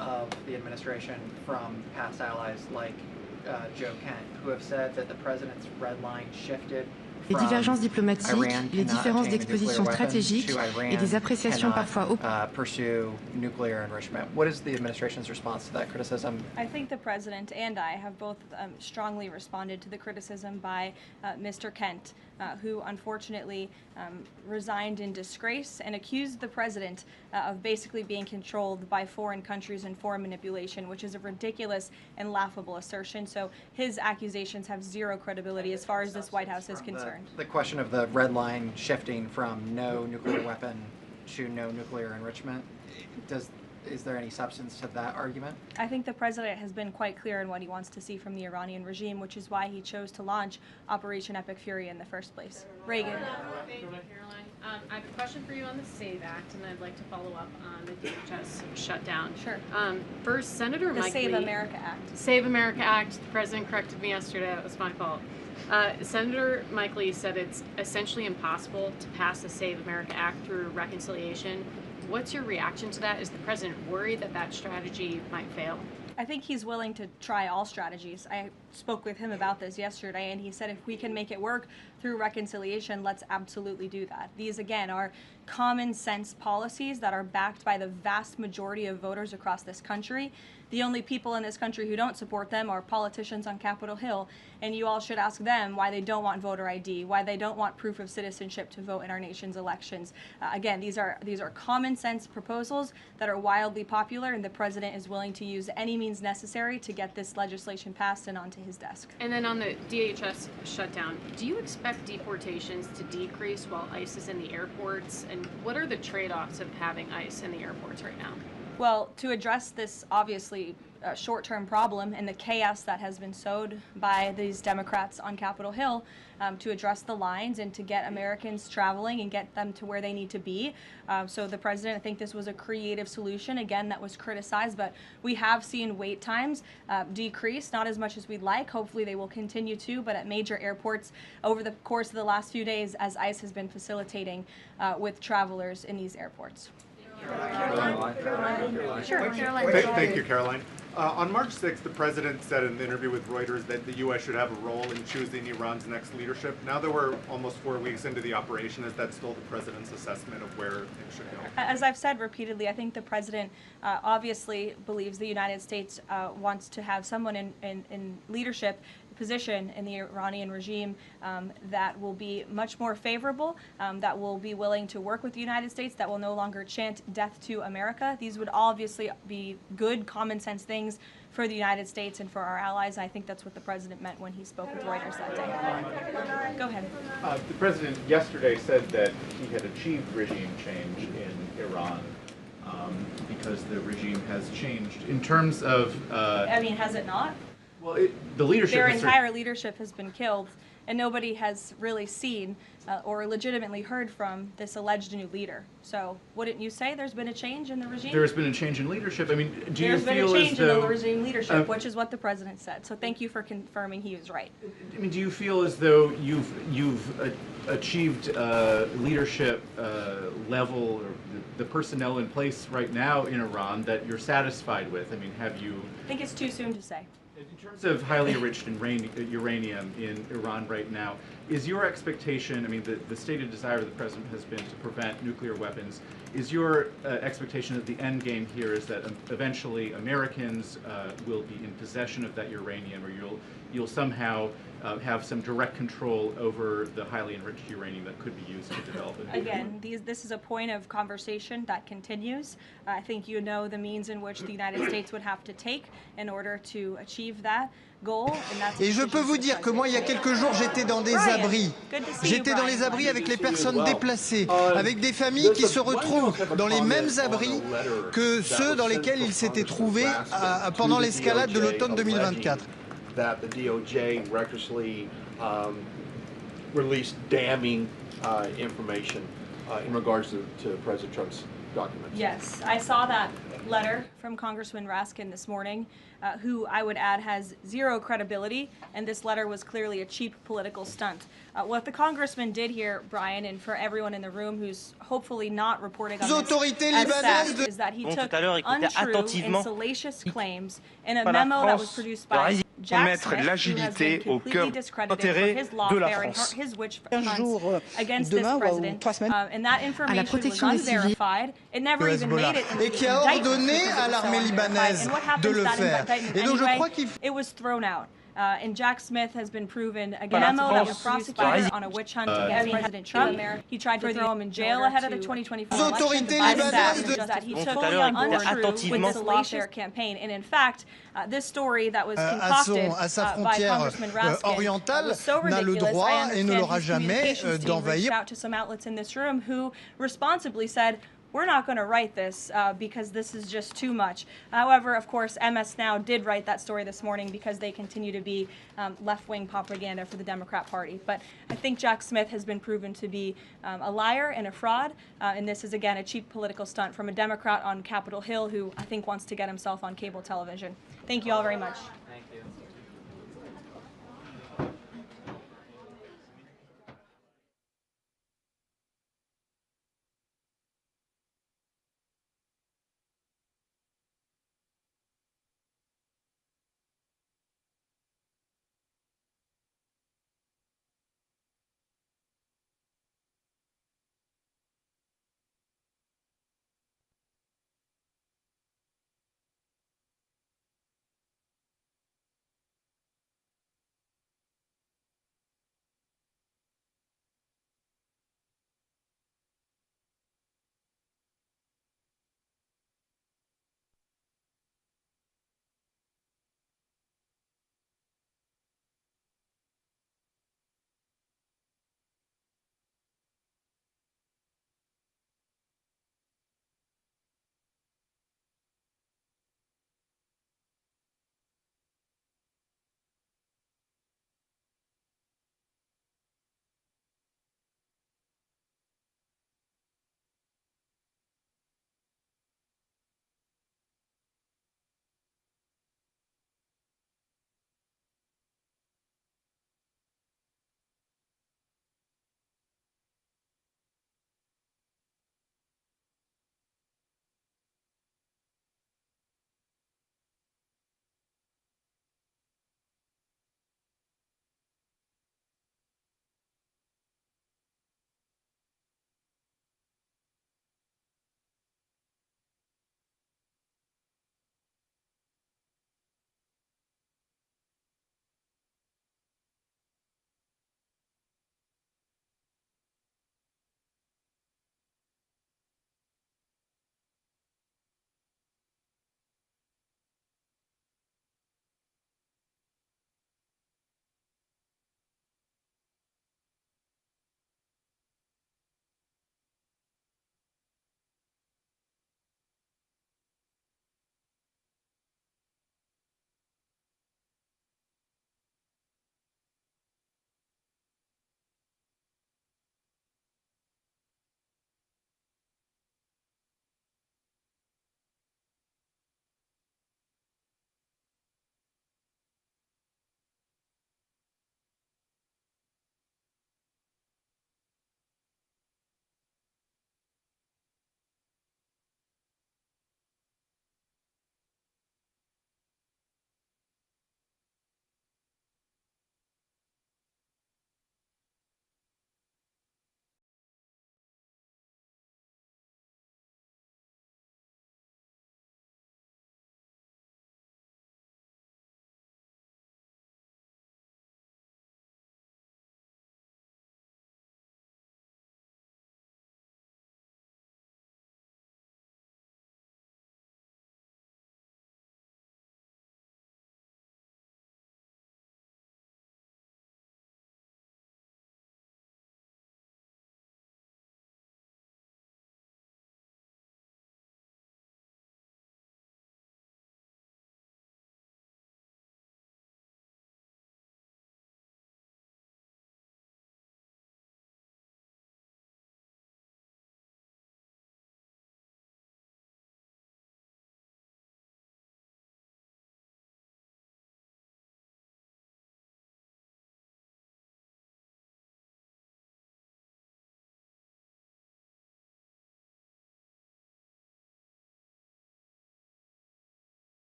of the administration from past allies like Joe Kent, who have said that the President's red line shifted. Les divergences diplomatiques, les différences d'exposition stratégique et des appréciations parfois pursue nuclear enrichment. What is the administration's response to that criticism? I think the President and I have both strongly responded to the criticism by Mr. Kent, who unfortunately resigned in disgrace and accused the President of basically being controlled by foreign countries and foreign manipulation, which is a ridiculous and laughable assertion. So his accusations have zero credibility as far as this White House is concerned. The question of the red line shifting from no nuclear weapon to no nuclear enrichment, is there any substance to that argument? I think the President has been quite clear in what he wants to see from the Iranian regime, which is why he chose to launch Operation Epic Fury in the first place. Reagan. Caroline, I have a question for you on the SAVE Act, and I'd like to follow up on the DHS shutdown. Sure. First, Senator The Mike Save Lee, America Act. Save America Act. The President corrected me yesterday. It was my fault. Senator Mike Lee said it's essentially impossible to pass the Save America Act through reconciliation. What's your reaction to that? Is the President worried that that strategy might fail? I think he's willing to try all strategies. I spoke with him about this yesterday, and he said if we can make it work through reconciliation, let's absolutely do that. These, again, are common sense policies that are backed by the vast majority of voters across this country. The only people in this country who don't support them are politicians on Capitol Hill, and you all should ask them why they don't want voter ID, why they don't want proof of citizenship to vote in our nation's elections. Again, these are common sense proposals that are wildly popular, and the president is willing to use any means necessary to get this legislation passed and onto his desk. And then on the DHS shutdown, do you expect deportations to decrease while ICE is in the airports? And what are the trade-offs of having ICE in the airports right now? Well, to address this obviously short-term problem and the chaos that has been sowed by these Democrats on Capitol Hill, to address the lines and to get Americans traveling and get them to where they need to be. So the president, I think this was a creative solution, again, that was criticized, but we have seen wait times decrease, not as much as we'd like. Hopefully they will continue to, but at major airports over the course of the last few days as ICE has been facilitating with travelers in these airports. Sure, Caroline. Thank you, Caroline. On March 6th, the president said in an interview with Reuters that the U.S. should have a role in choosing Iran's next leadership. Now that we're almost 4 weeks into the operation, is that still the president's assessment of where things should go? As I've said repeatedly, I think the president obviously believes the United States wants to have someone in leadership position in the Iranian regime that will be much more favorable, that will be willing to work with the United States, that will no longer chant death to America. These would obviously be good common sense things for the United States and for our allies. I think that's what the president meant when he spoke with Reuters that day. Go ahead. The president yesterday said that he had achieved regime change in Iran because the regime has changed. In terms of... I mean, has it not? Well, the leadership... Their entire leadership has been killed, and nobody has really seen or legitimately heard from this alleged new leader. So wouldn't you say there's been a change in the regime? There's been a change in leadership. I mean, do you feel as though... There's been a change in the regime leadership, which is what the president said. So thank you for confirming he was right. I mean, do you feel as though you've achieved leadership level or the personnel in place right now in Iran that you're satisfied with? I mean, have you... I think it's too soon to say. In terms of highly enriched uranium in Iran right now, is your expectation, I mean, the stated desire of the president has been to prevent nuclear weapons. Is your expectation that the end game here is that eventually Americans will be in possession of that uranium, or you'll somehow have some direct control over the highly enriched uranium that could be used to develop it? Again, this is a point of conversation that continues. I think you know the means in which the United States would have to take in order to achieve that goal. Et je peux vous dire que moi, il y a quelques jours, j'étais dans des abris. J'étais dans les abris avec les personnes déplacées, avec des familles qui se retrouvent dans les mêmes abris que ceux dans lesquels ils s'étaient trouvés pendant l'escalade de l'automne 2024. That the DOJ recklessly released damning information in regards to President Trump's documents. Yes, I saw that letter from Congressman Raskin this morning, who I would add has zero credibility, and this letter was clearly a cheap political stunt. What the congressman did here, Brian, and for everyone in the room who's hopefully not reporting on this as fact, is that he took untrue and salacious claims in a memo that was produced by Jack Smith, who has been completely discredited for his lawfare and his witch hunts against this president. And that information was unverified. It never even made it into the indictment. And what happened to that indictment anyway? It was thrown out. And Jack Smith has been proven, a memo that was prosecuted on a witch hunt against President Trump. He tried to throw him in jail ahead of the 2024 election. That he took untrue with this lawfare campaign. And in fact, this story that was concocted by Congressman Raskin was so ridiculous. I understand his communications team reached out to some outlets in this room who responsibly said, we're not going to write this because this is just too much. However, of course, MS Now did write that story this morning because they continue to be left-wing propaganda for the Democrat Party. But I think Jack Smith has been proven to be a liar and a fraud, and this is, again, a cheap political stunt from a Democrat on Capitol Hill who I think wants to get himself on cable television. Thank you all very much.